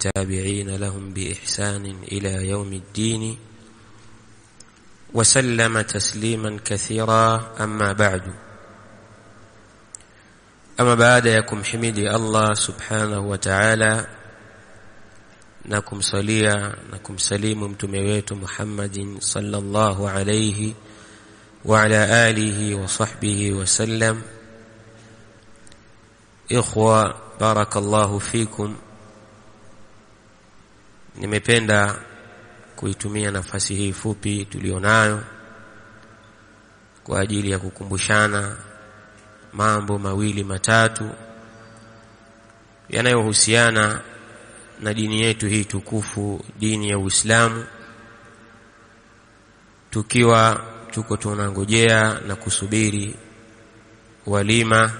والتابعين لهم بإحسان إلى يوم الدين وسلم تسليما كثيرا. أما بعد يكم حميدي الله سبحانه وتعالى نكم صليا نكم سليم متمويت محمد صلى الله عليه وعلى آله وصحبه وسلم. إخوة بارك الله فيكم. Nimependa kuitumia nafasi hii fupi tulionayo kwa ajili ya kukumbushana mambo mawili matatu yanayohusiana na dini yetu hii tukufu, dini ya Uislamu, tukiwa tuko tunangojea na kusubiri walima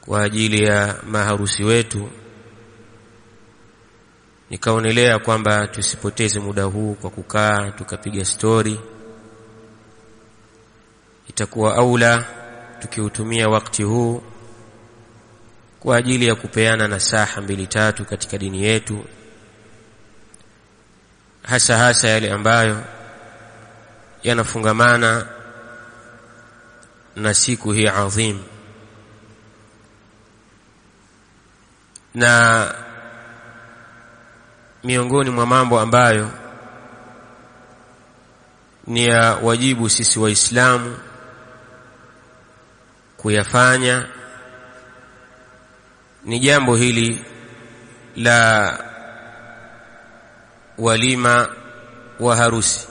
kwa ajili ya maharusi wetu. Nikaonelea kwamba tusipoteze muda huu kwa kukaa tukapiga story. Itakuwa aula tukiutumia wakati huu kwa ajili ya kupeana nasaha mbili tatu katika dini yetu, hasa yale ambayo yanafungamana na siku hii adhim. Na miongoni mwa mambo ambayo ni ya wajibu sisi Waislamu kuyafanya ni jambo hili la walima wa harusi.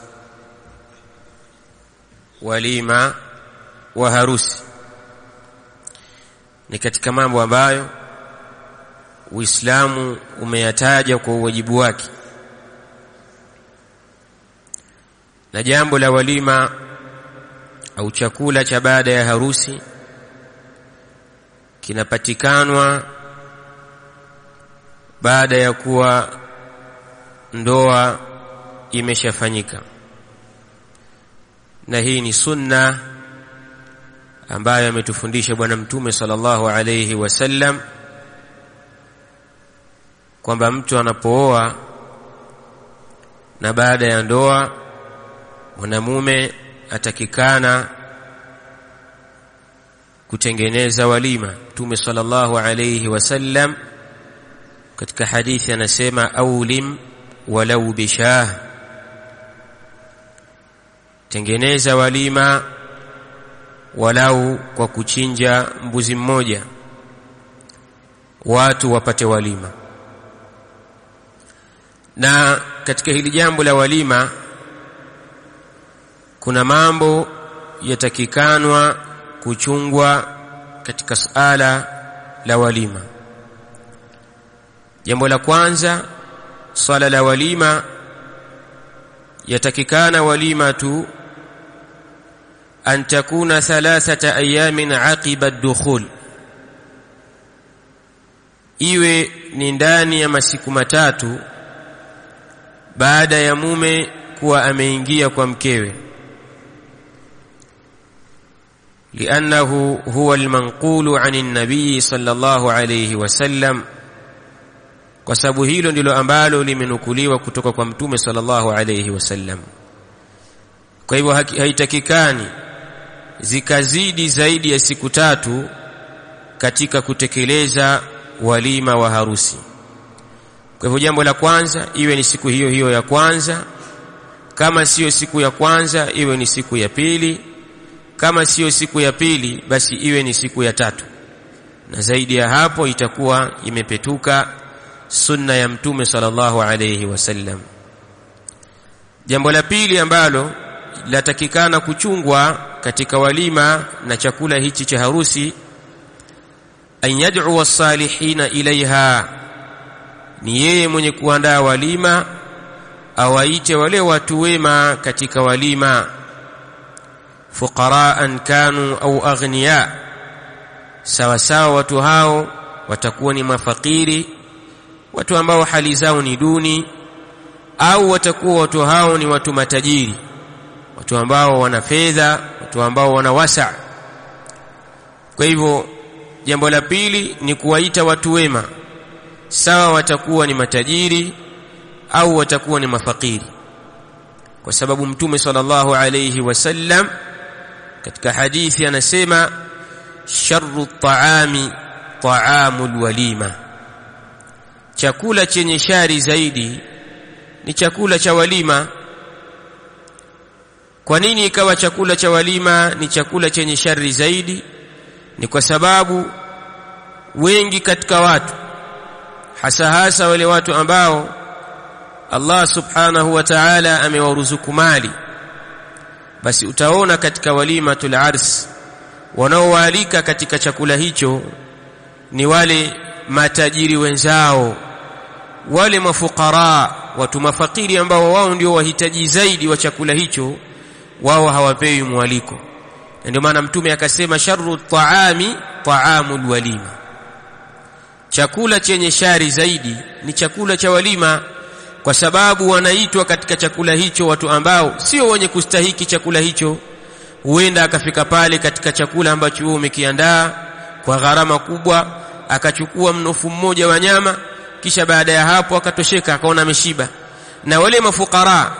Walima wa harusi ni katika mambo ambayo Uislamu umeyataja kwa uwajibu wake. Na jambo la walima au chakula cha baada ya harusi kinapatikanwa baada ya kuwa ndoa imeshafanyika. Na hii ni sunna ambayo ametufundisha Bwana Mtume sallallahu alayhi wasallam kwamba mtu anapooa na baada ya ndoa mwanamume atakikana kutengeneza walima. Mtume sallallahu alayhi wasallam katika hadithi anasema aulim walau bishah, tengeneza walima walau kwa kuchinja mbuzi mmoja, watu wapate walima. Na katika hili jambo la walima kuna mambo yatakikanwa kuchungwa katika suala la walima. Jambo la kwanza, swala la walima, yatakikana walima tu an takuna 3 ayamin aqiba ad-dukhul, iwe ni ndani ya masiku matatu baada ya mume kuwa ameingia kwa mkewe. Liannahu huwa almanqulu anin nabii sallallahu alayhi wasallam, kwa sababu hilo ndilo ambalo limenukuliwa kutoka kwa Mtume sallallahu alayhi wasallam. Kwa hivyo haitakikani zikazidi zaidi ya siku tatu katika kutekeleza walima wa harusi. Kwa hivyo jambo la kwanza iwe ni siku hiyo hiyo ya kwanza, kama sio siku ya kwanza iwe ni siku ya pili, kama sio siku ya pili basi iwe ni siku ya tatu, na zaidi ya hapo itakuwa imepetuka sunna ya Mtume sallallahu alayhi wasallam. Jambo la pili ambalo latakikana kuchungwa katika walima na chakula hichi cha harusi, an yad'u was-salihina ilaiha, ni yeye mwenye kuandaa walima awaite wale watu wema katika walima, fuqaraan kanu au aghniya, sawa sawa watu hao watakuwa ni mafakiri, watu ambao hali zao ni duni, au watakuwa watu hao ni watu matajiri, watu ambao wana fedha, watu ambao wana wasa. Kwa hivyo jambo la pili ni kuwaita watu wema sawa watakuwa ni matajiri au watakuwa ni mafakiri, kwa sababu Mtume sallallahu alayhi wasallam katika hadithi anasema sharru at-ta'ami ta'amul walima, chakula chenye shari zaidi ni chakula cha walima. Kwa nini ikawa chakula cha walima ni chakula chenye shari zaidi? Ni kwa sababu wengi katika watu, hasa wale watu ambao Allah subhanahu wa ta'ala amewaruzuku mali, basi utaona katika walimatul ars wanaowaalika katika chakula hicho ni wale matajiri wenzao, wale mafukara, watu mafakiri ambao wao ndio wahitaji zaidi wa chakula hicho, wao hawapewi mwaliko. Ndio maana Mtume akasema sharru at-ta'ami ta'amul walima, chakula chenye shari zaidi ni chakula cha walima, kwa sababu wanaitwa katika chakula hicho watu ambao sio wenye kustahiki chakula hicho. Huenda akafika pale katika chakula ambacho wewe umekiandaa kwa gharama kubwa, akachukua mnofu mmoja wa nyama, kisha baada ya hapo akatosheka, akaona ameshiba. Na wale mafukara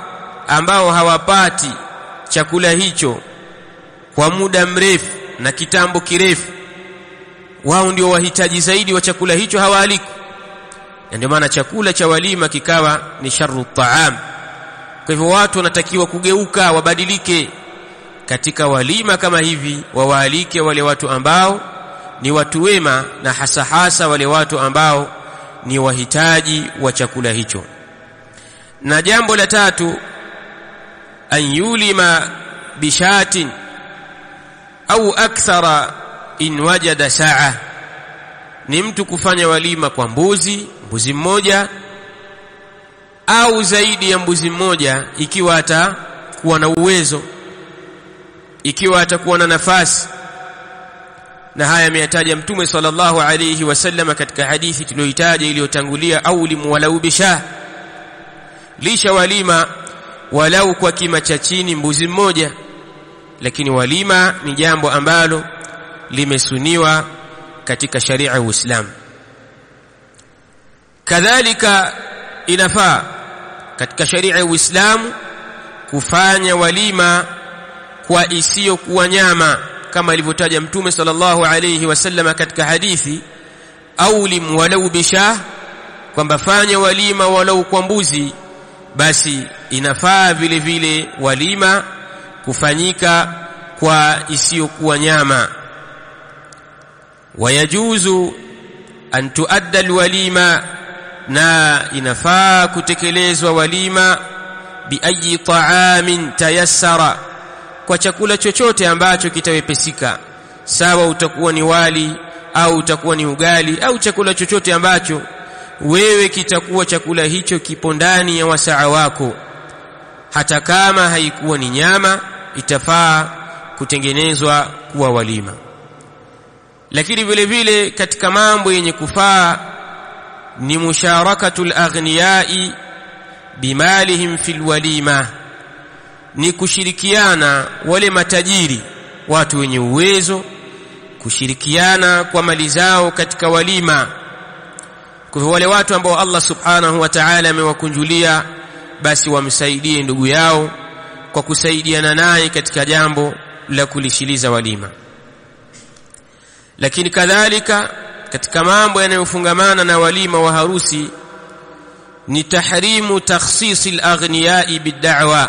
ambao hawapati chakula hicho kwa muda mrefu na kitambo kirefu, wao ndio wahitaji zaidi wa chakula hicho, hawaaliki. Ndio maana chakula cha walima kikawa ni sharru at-ta'am. Kwa hivyo watu wanatakiwa kugeuka, wabadilike katika walima kama hivi, wawaalike wale watu ambao ni watu wema, na hasa wale watu ambao ni wahitaji wa chakula hicho. Na jambo la tatu, an yulima bishatin au akthara in wajada saa, ni mtu kufanya walima kwa mbuzi mmoja au zaidi ya mbuzi mmoja, ikiwa atakuwa na uwezo, ikiwa atakuwa na nafasi. Na haya ameyataja Mtume sallallahu alayhi wasallam katika hadithi tuliyoitaja iliyotangulia, au limuwalau bisha, lisha walima walau kwa kima cha chini mbuzi mmoja. Lakini walima ni jambo ambalo limesuniwa katika sharia ya Uislamu. Kadhalika inafaa katika sharia ya Uislamu kufanya walima kwa isiyo kuwa nyama, kama ilivyotaja Mtume sallallahu alayhi wasallam katika hadithi, au limwalau bisha, kwamba fanya walima walau kwa mbuzi. Basi inafaa vile vile walima kufanyika kwa isiyo kuwa nyama. Wayajuzu an tuadda alwalima, na inafaa kutekelezwa walima bi ayi ta'amin tayassara, kwa chakula chochote ambacho kitawepesika, sawa utakuwa ni wali au utakuwa ni ugali au chakula chochote ambacho wewe kitakuwa chakula hicho kipo ndani ya wasaa wako, hata kama haikuwa ni nyama, itafaa kutengenezwa kuwa walima. Lakini vile vile katika mambo yenye kufaa ni musharakatul aghniyai bimalihim fil walima, ni kushirikiana wale matajiri, watu wenye uwezo, kushirikiana kwa mali zao katika walima. Kwa wale watu ambao Allah subhanahu wa ta'ala amewakunjulia, basi wamsaidie ndugu yao kwa kusaidiana naye katika jambo la kulishiliza walima. Lakini kadhalika katika mambo yanayofungamana na walima wa harusi ni tahrimu takhsisi al-aghniyai bid-da'wa,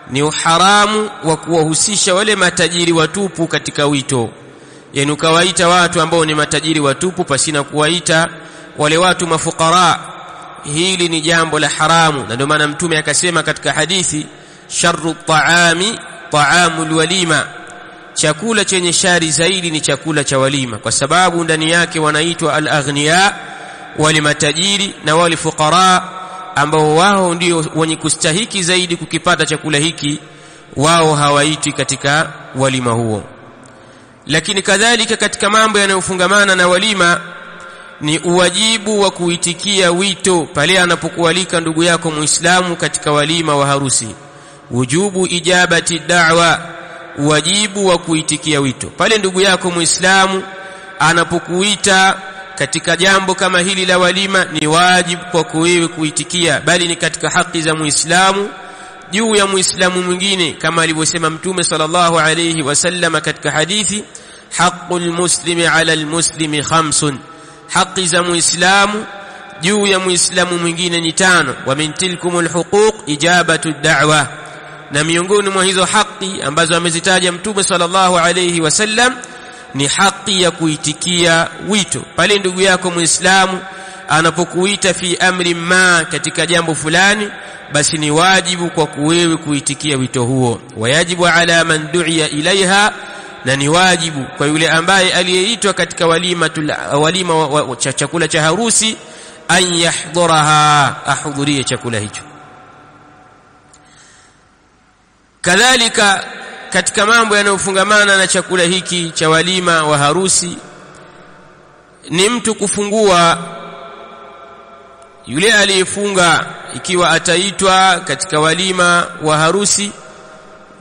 ni uharamu wa kuwahusisha wale matajiri watupu katika wito. Yani ukawaita watu ambao ni matajiri watupu pasina kuwaita wale watu mafukara, hili ni jambo la haramu. Na ndio maana Mtume akasema katika hadithi, sharru at-ta'ami ta'amul walima, chakula chenye shari zaidi ni chakula cha walima, kwa sababu ndani yake wanaitwa al-aghniya, wale matajiri, na wale fukara ambao wao ndio wenye kustahiki zaidi kukipata chakula hiki, wao hawaiti katika walima huo. Lakini kadhalika katika mambo yanayofungamana na walima ni uwajibu wa kuitikia wito pale anapokualika ndugu yako Muislamu katika walima wa harusi. Wujubu ijabati da'wa, wajibu wa kuitikia wito pale ndugu yako Muislamu anapokuita katika jambo kama hili la walima ni wajibu kwa wewe kuitikia, bali ni katika haki za Muislamu juu ya Muislamu mwingine, kama alivyosema Mtume sallallahu alayhi wasallam katika hadithi, haqqul muslimi ala almuslimi khamsun, haki za Muislamu juu ya Muislamu mwingine ni 5. Wa min tilkumul huquq ijabatu da'wa, na miongoni mwa hizo haki ambazo amezitaja Mtume sallallahu alayhi wasallam ni haki ya kuitikia wito. Pale ndugu yako Muislamu anapokuita fi amri ma, katika jambo fulani, basi ni wajibu kwa wewe kuitikia wito huo. Wayajibu ala man du'iya ilaiha, na ni wajibu kwa yule ambaye aliyeitwa katika walima cha chakula cha harusi, an yahdhuraha, ahudhurie chakula hicho. Kadhalika katika mambo yanayofungamana na chakula hiki cha walima wa harusi ni mtu kufungua. Yule aliyefunga ikiwa ataitwa katika walima wa harusi,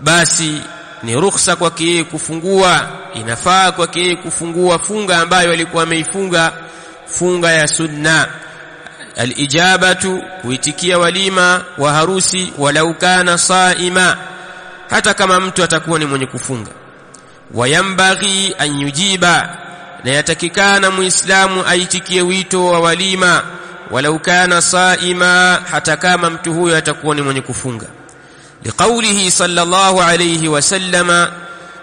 basi ni ruhusa kwake yeye kufungua, inafaa kwake yeye kufungua funga ambayo alikuwa ameifunga, funga ya sunna. Alijabatu, kuitikia walima wa harusi, walau kana saima, hata kama mtu atakuwa ni mwenye kufunga. Wayambaghi an yujiba, na yatakikana Muislamu aitikie wito wa walima walau kana saima, hata kama mtu huyo atakuwa ni mwenye kufunga. Liqaulihi sallallahu alayhi wasallam,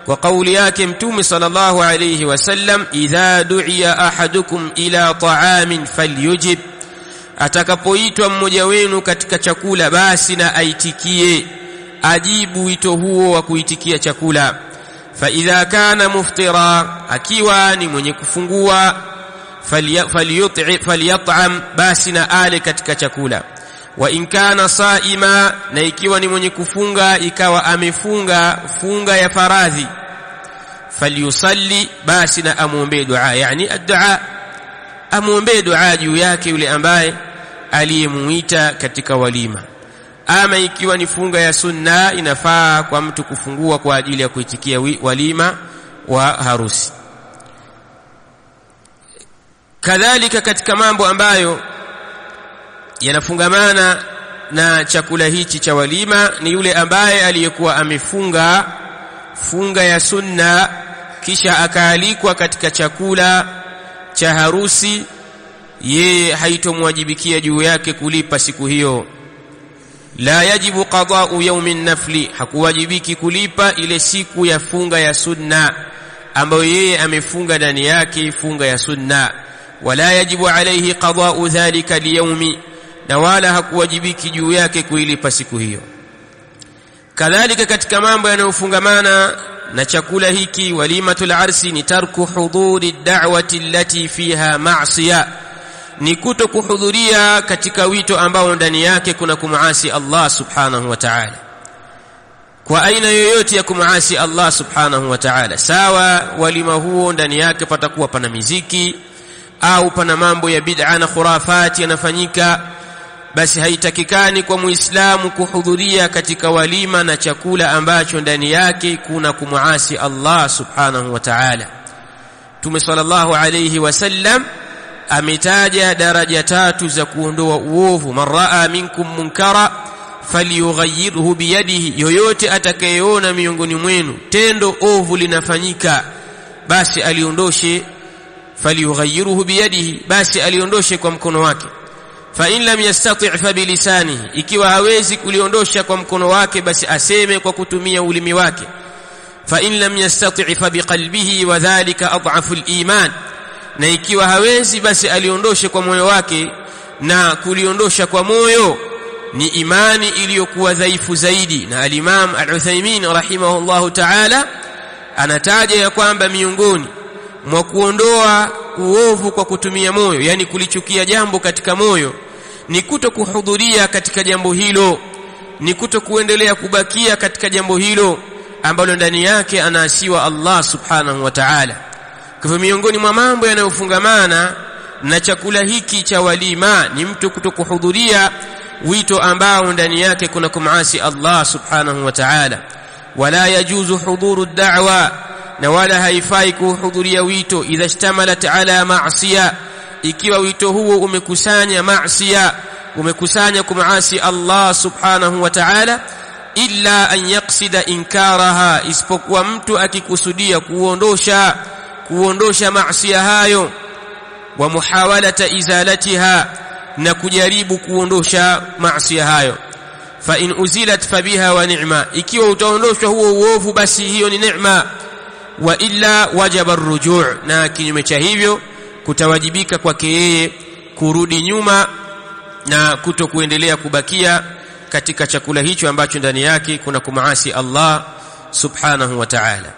wa qauli yake Mtume sallallahu alayhi wasallam, idha du'iya ahadukum ila ta'amin falyujib, atakapoitwa mmoja wenu katika chakula basi na aitikie, ajibu wito huo wa kuitikia chakula. Fa idha kana muftira, akiwa ni mwenye kufungua, falyat'am, basi na ale katika chakula. Wa in kana saima, na ikiwa ni mwenye kufunga ikawa amefunga funga ya faradhi, falyusalli, basi na amuombe dua, yani ad-dua, amuombe dua juu yake yule ambaye aliyemuita katika walima. Ama ikiwa ni funga ya sunna, inafaa kwa mtu kufungua kwa ajili ya kuitikia walima wa harusi. Kadhalika katika mambo ambayo yanafungamana na chakula hichi cha walima ni yule ambaye aliyekuwa amefunga funga ya sunna kisha akaalikwa katika chakula cha harusi, yeye haitomwajibikia juu yake kulipa siku hiyo. La yajibu qada'u yawmin nafli, hakuwajibiki kulipa ile siku ya funga ya sunna ambayo yeye amefunga ndani yake funga ya sunna. Wala yajibu alayhi qada'u dhalika liyawmi, na wala hakuwajibiki juu yake kuilipa siku hiyo. Kadhalika katika mambo yanayofungamana na chakula hiki walimatul arsi ni tarku hudhuri da'wati allati fiha ma'siya, ni kuto kuhudhuria katika wito ambao ndani yake kuna kumuasi Allah subhanahu wa ta'ala, kwa aina yoyote ya kumuasi Allah subhanahu wa ta'ala. Sawa walima huo ndani yake patakuwa pana miziki au pana mambo ya bid'a na khurafati yanafanyika, basi haitakikani kwa Muislamu kuhudhuria katika walima na chakula ambacho ndani yake kuna kumuasi Allah subhanahu wa ta'ala. Mtume sallallahu alayhi wasallam ametaja daraja 3 za kuondoa uovu. Man raa minkum munkara falyughayyirhu biyadihi, yoyote atakayeona miongoni mwenu tendo ovu linafanyika basi aliondoshe, falyughayyirhu biyadihi, basi aliondoshe kwa mkono wake. Fa in lam yastati' fa bilisanihi, ikiwa hawezi kuliondosha kwa mkono wake basi aseme kwa kutumia ulimi wake. Fa in lam yastati' fa biqalbihi wa dhalika adhafu al-iman, na ikiwa hawezi basi aliondoshe kwa moyo wake, na kuliondosha kwa moyo ni imani iliyokuwa dhaifu zaidi. Na al-Imam Al-Uthaymeen rahimahullahu ta'ala anataja ya kwamba miongoni mwa kuondoa uovu kwa kutumia moyo, yani kulichukia jambo katika moyo, ni kuto kuhudhuria katika jambo hilo, ni kuto kuendelea kubakia katika jambo hilo ambalo ndani yake anaasiwa Allah subhanahu wa ta'ala. Kwa miongoni mwa mambo yanayofungamana na chakula hiki cha walima ni mtu kuto kuhudhuria wito ambao ndani yake kuna kumaasi Allah subhanahu wa ta'ala. Wala yajuzu hudhuru ad-da'wa, na wala haifai kuhudhuria wito idha ishtamalat ala ma'siya, ikiwa wito huo umekusanya maasiya, umekusanya kumaasi Allah subhanahu wa ta'ala, illa an yaqsida inkaraha, isipokuwa mtu akikusudia kuondosha maasiya hayo, wa muhawalata izalatiha, na kujaribu kuondosha maasiya hayo. Fa in uzilat fabiha wa ni'ma, ikiwa utaondoshwa huo uovu basi hiyo ni neema, wa illa wajaba ar-ruju', na kinyume cha hivyo kutawajibika kwake yeye kurudi nyuma na kutokuendelea kubakia katika chakula hicho ambacho ndani yake kuna kumaasi Allah subhanahu wa ta'ala.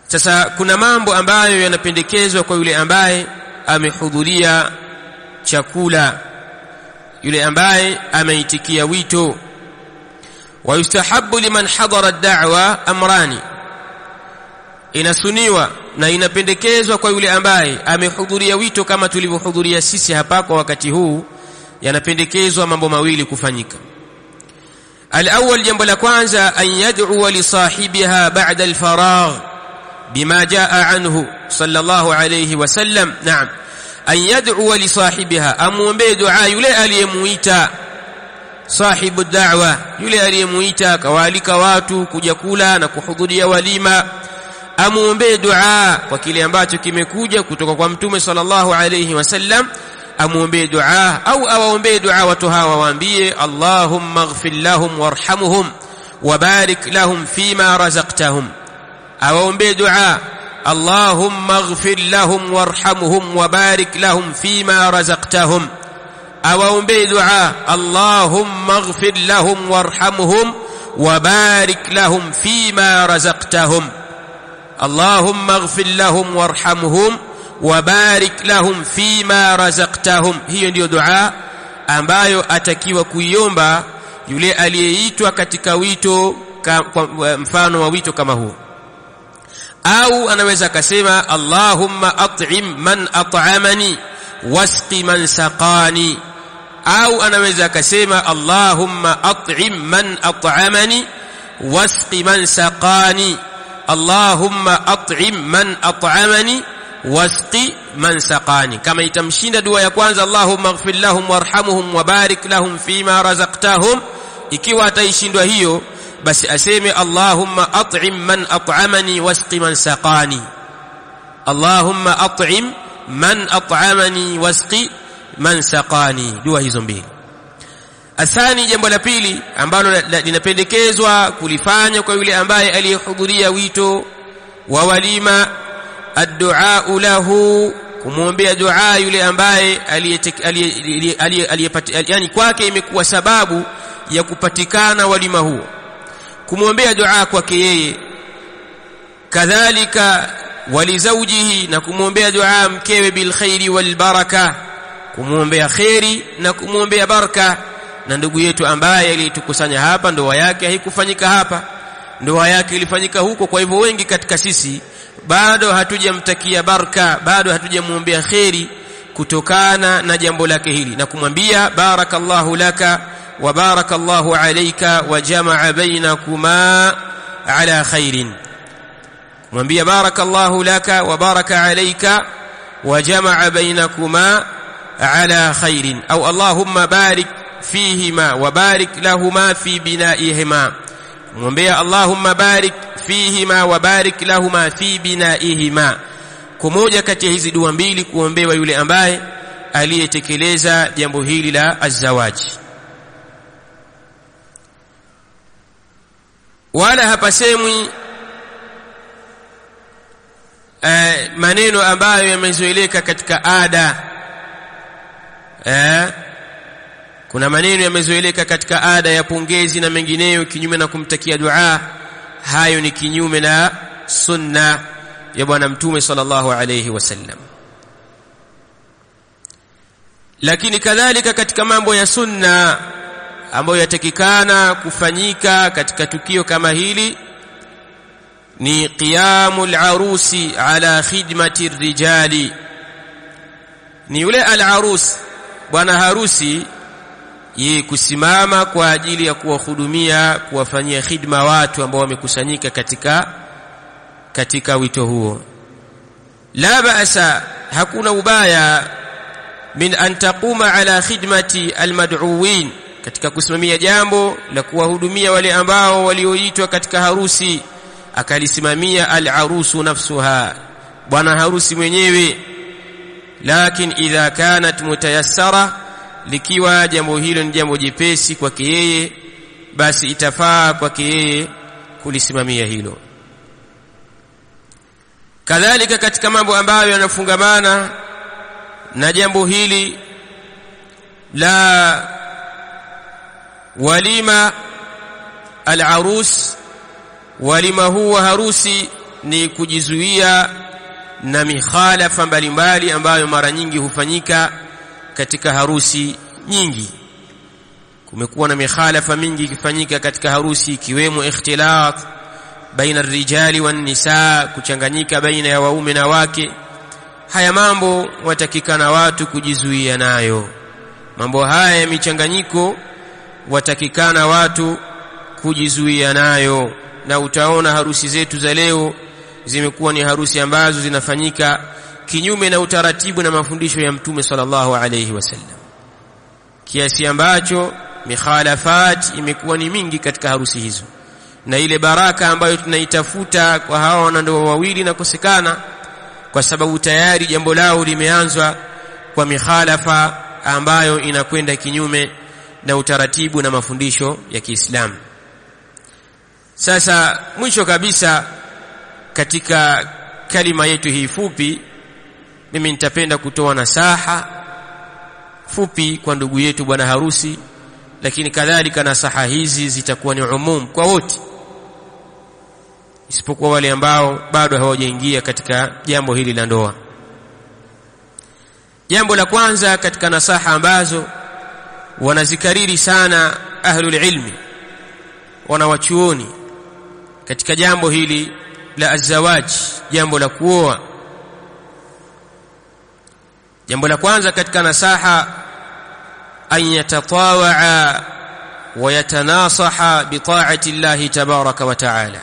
Sasa kuna mambo ambayo yanapendekezwa kwa yule ambaye amehudhuria chakula, yule ambaye ameitikia wito. Wa yustahabbu liman hadara ad-da'wa amrani, inasuniwa na inapendekezwa kwa yule ambaye amehudhuria wito kama tulivyohudhuria sisi hapa kwa wakati huu, yanapendekezwa mambo mawili kufanyika. Al-awwal, jambo la kwanza, an yad'u li sahibiha ba'da al-faragh bima jaa anhu sallallahu alayhi wasallam. Naam, an yad'u li sahibiha, amuombe dua yule aliyemuita, sahibu da'wa, yule aliyemuita kawalika watu kuja kula na kuhudhuria walima, amuombe dua kwa kile ambacho kimekuja kutoka kwa Mtume sallallahu alayhi wasallam, amuombe dua au awaombe dua watu hawa, waambie Allahumma ighfir lahum warhamhum wa barik lahum fima razaqtahum, awaombe dua Allahumma ighfir lahum warhamhum wa barik lahum fima razaqtahum, awaombe dua Allahumma ighfir lahum warhamhum wa barik lahum fima razaqtahum, Allahumma ighfir lahum warhamhum wa barik lahum fima razaqtahum. Hiyo ndio dua ambayo atakiwa kuiomba yule aliyeitwa katika wito, mfano wa wito kama huu. Au anaweza akasema Allahumma at'im man at'amani wasqi man saqani, au anaweza akasema Allahumma at'im man at'amani wasqi man saqani, Allahumma at'im man at'amani wasqi man saqani. Kama itamshinda dua ya kwanza Allahumma ighfir lahum warhamhum wa barik lahum fima razaqtahum, ikiwa ataishindwa hiyo basi aseme Allahumma at'im man at'amani wasqi man saqani, Allahumma at'im man at'amani wasqi man saqani, dua hizo mbili. Athani, jambo la pili ambalo linapendekezwa kulifanya kwa yule ambaye aliyehudhuria wito wa walima, ad-du'a lahu, kumwombea dua yule ambaye yani kwake imekuwa sababu ya kupatikana walima huo, kumwombea dua kwake yeye. Kadhalika walizaujihi, na kumwombea dua mkewe, bil khairi wal baraka, kumwombea khairi na kumwombea baraka. Na ndugu yetu ambaye alitukusanya hapa, ndoa yake haikufanyika hapa, ndoa yake ilifanyika huko. Kwa hivyo wengi katika sisi bado hatujamtakia baraka, bado hatujamuombea khairi kutokana na jambo lake hili, na kumwambia barakallahu laka wa barakallahu alayka wa jamaa bainakuma ala khairin, kumwambia barakallahu laka wa baraka alayka wa jamaa bainakuma ala khairin, au Allahumma barik fihima wa barik lahuma fi binaihima, kumwambia Allahumma barik fihima wa barik lahuma fi binaihima. Kumoja kati ya hizi dua mbili kuombewa yule ambaye aliyetekeleza jambo hili la azawaji. Wala hapasemwi maneno ambayo yamezoeleka katika ada. Kuna maneno yamezoeleka katika ada ya pongezi na mengineyo kinyume na kumtakia dua. Hayo ni kinyume na sunna ya bwana Mtume sallallahu alayhi wasallam. Lakini kadhalika katika mambo ya sunna ambayo yatakikana kufanyika katika tukio kama hili ni qiyamul arusi ala khidmati rijali. Ni yule al-arus, bwana harusi, yeye kusimama kwa ajili ya kuwahudumia, kuwafanyia khidma watu ambao wamekusanyika katika wito huo. La ba'sa, hakuna ubaya min an taquma ala khidmati almad'uwin, katika kusimamia jambo la kuwahudumia wale ambao walioitwa katika harusi, akalisimamia al-arusu nafsuha, bwana harusi mwenyewe. Lakin idha kanat mutayassara, likiwa jambo hilo ni jambo jepesi kwake yeye, basi itafaa kwake yeye kulisimamia hilo. Kadhalika katika mambo ambayo yanafungamana na jambo hili la walima al-arus, walima huwa harusi, ni kujizuia na mikhalafa mbalimbali ambayo mara nyingi hufanyika katika harusi nyingi. Kumekuwa na mikhalafa mingi ikifanyika katika harusi, ikiwemo ikhtilat baina ar-rijali wan-nisaa, kuchanganyika baina ya waume na wake. Haya mambo watakikana watu kujizuia nayo. Mambo haya ya michanganyiko watakikana watu kujizuia nayo, na utaona harusi zetu za leo zimekuwa ni harusi ambazo zinafanyika kinyume na utaratibu na mafundisho ya Mtume sallallahu alayhi wasallam, kiasi ambacho mikhalafat imekuwa ni mingi katika harusi hizo, na ile baraka ambayo tunaitafuta kwa hawa wanandoa wawili na kosekana, kwa sababu tayari jambo lao limeanzwa kwa mikhalafa ambayo inakwenda kinyume na utaratibu na mafundisho ya Kiislamu. Sasa mwisho kabisa katika kalima yetu hii fupi, mimi nitapenda kutoa nasaha fupi kwa ndugu yetu bwana harusi, lakini kadhalika nasaha hizi zitakuwa ni umum kwa wote, isipokuwa wale ambao bado hawajaingia katika jambo hili la ndoa. Jambo la kwanza katika nasaha ambazo wanazikariri sana ahlul ilmi, wanawachuoni, katika jambo hili la azawaj, jambo la kuoa, jambo la kwanza katika nasaha, an yatatawaa wa yatanasaha bi ta'ati Allah tabaraka wa ta'ala,